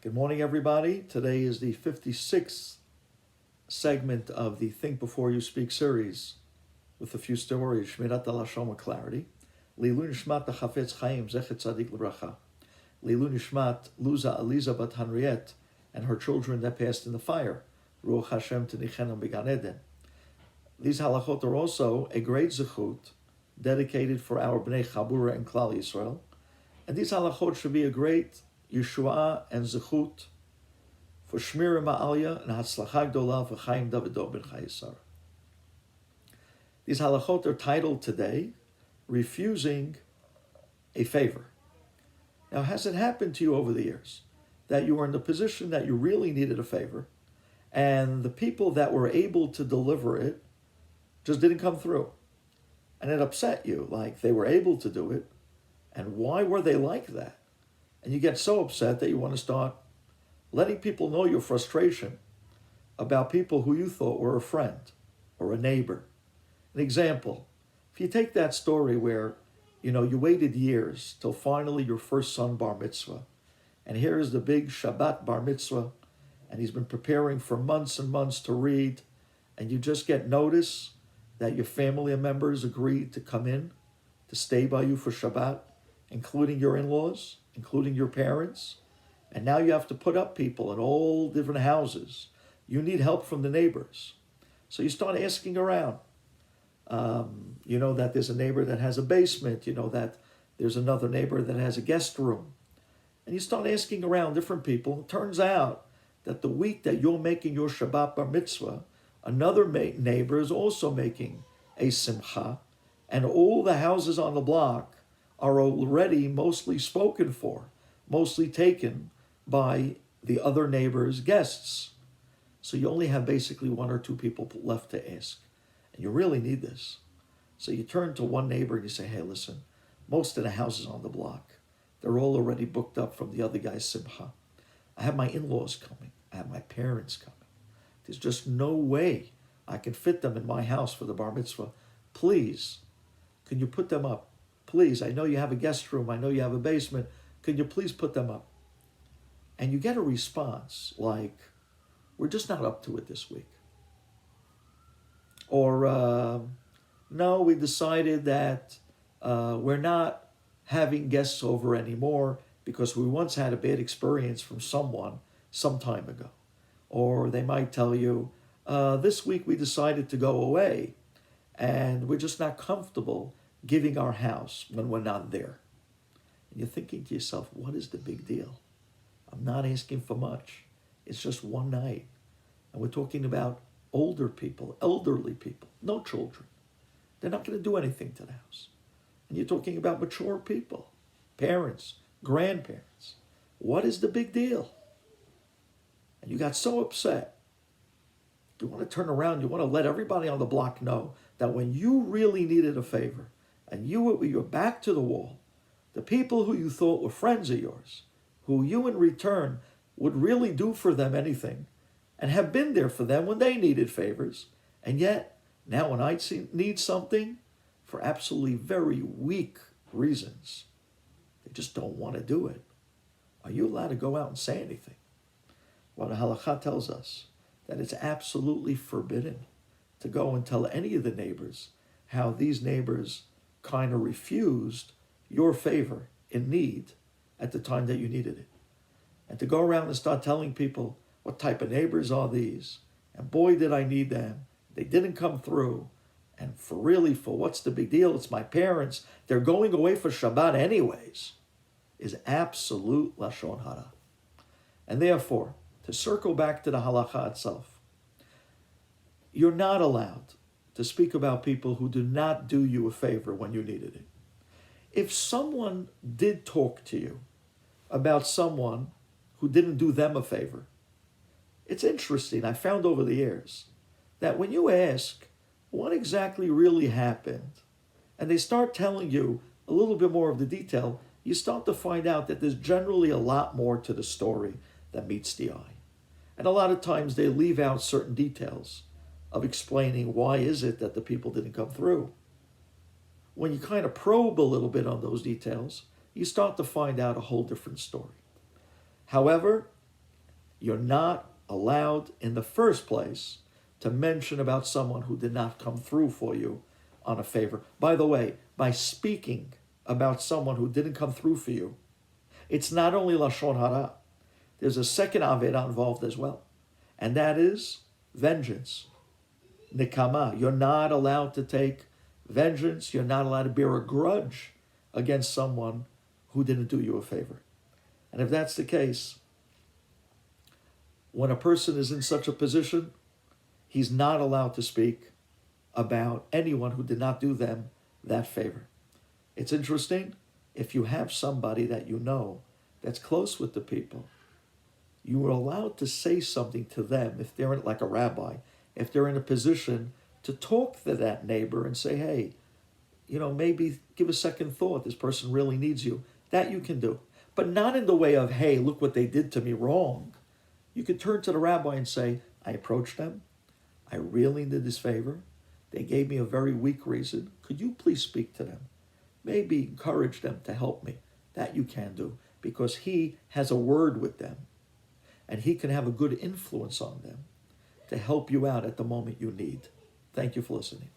Good morning, everybody. Today is the 56th segment of the Think Before You Speak series with a few stories. Shemirat Halashon with clarity. Lilu Nishmat Chafetz Chaim Zechet Tzadik L'Bracha. Lilu Nishmat Luza Aliza Bat Henriette and her children that passed in the fire. Ruach Hashem Tenichenam B'Gan Eden. These halachot are also a great zechut dedicated for our Bnei Chabura and Klal Yisrael. And these halachot should be a great Yeshua and Zechut for Shmira Ma'alya and Hatzlacha Gdola for Chaim Davido ben Chayesar. These halachot are titled today, Refusing a Favor. Now, has it happened to you over the years that you were in the position that you really needed a favor and the people that were able to deliver it just didn't come through? And it upset you, like they were able to do it, and why were they like that? And you get so upset that you want to start letting people know your frustration about people who you thought were a friend or a neighbor. An example, if you take that story where, you waited years till finally your first son bar mitzvah, and here is the big Shabbat bar mitzvah, and he's been preparing for months and months to read, and you just get notice that your family members agreed to come in to stay by you for Shabbat, including your in-laws, including your parents, and now you have to put up people in all different houses. You need help from the neighbors. So you start asking around. That there's a neighbor that has a basement, that there's another neighbor that has a guest room. And you start asking around different people. It turns out that the week that you're making your Shabbat bar mitzvah, another neighbor is also making a simcha, and all the houses on the block are already mostly spoken for, mostly taken by the other neighbor's guests. So you only have basically one or two people left to ask. And you really need this. So you turn to one neighbor and you say, hey, listen, most of the houses on the block, they're all already booked up from the other guy's simcha. I have my in-laws coming. I have my parents coming. There's just no way I can fit them in my house for the bar mitzvah. Please, can you put them up? Please, I know you have a guest room. I know you have a basement. Could you please put them up? And you get a response like, we're just not up to it this week. Or, no, we decided that we're not having guests over anymore because we once had a bad experience from someone some time ago. Or they might tell you, this week we decided to go away and we're just not comfortable giving our house when we're not there. And you're thinking to yourself, what is the big deal? I'm not asking for much. It's just one night. And we're talking about older people, elderly people, no children. They're not going to do anything to the house. And you're talking about mature people, parents, grandparents. What is the big deal? And you got so upset. You want to turn around, you want to let everybody on the block know that when you really needed a favor, and you were your back to the wall, the people who you thought were friends of yours, who you in return would really do for them anything, and have been there for them when they needed favors, and yet, now when I need something, for absolutely very weak reasons, they just don't want to do it. Are you allowed to go out and say anything? Well, the halakha tells us that it's absolutely forbidden to go and tell any of the neighbors how these neighbors kind of refused your favor in need at the time that you needed it. And to go around and start telling people, what type of neighbors are these? And boy, did I need them. They didn't come through. And for what's the big deal? It's my parents. They're going away for Shabbat anyways, is absolute Lashon Hara. And therefore, to circle back to the halakha itself, you're not allowed to speak about people who do not do you a favor when you needed it. If someone did talk to you about someone who didn't do them a favor, it's interesting. I found over the years that when you ask what exactly really happened, and they start telling you a little bit more of the detail, you start to find out that there's generally a lot more to the story than meets the eye. And a lot of times they leave out certain details of explaining why is it that the people didn't come through. When you kind of probe a little bit on those details, you start to find out a whole different story. However, You're not allowed in the first place to mention about someone who did not come through for you on a favor. By the way, by speaking about someone who didn't come through for you, it's not only Lashon Hara. There's a second Avera involved as well. And that is vengeance. Nikama. You're not allowed to take vengeance. You're not allowed to bear a grudge against someone who didn't do you a favor. And if that's the case, when a person is in such a position, he's not allowed to speak about anyone who did not do them that favor. It's interesting, if you have somebody that you know that's close with the people, you are allowed to say something to them if they're like a rabbi, if they're in a position to talk to that neighbor and say, hey, maybe give a second thought. This person really needs you. That you can do. But not in the way of, hey, look what they did to me wrong. You could turn to the rabbi and say, I approached them. I really did this favor. They gave me a very weak reason. Could you please speak to them? Maybe encourage them to help me. That you can do, because he has a word with them. And he can have a good influence on them to help you out at the moment you need. Thank you for listening.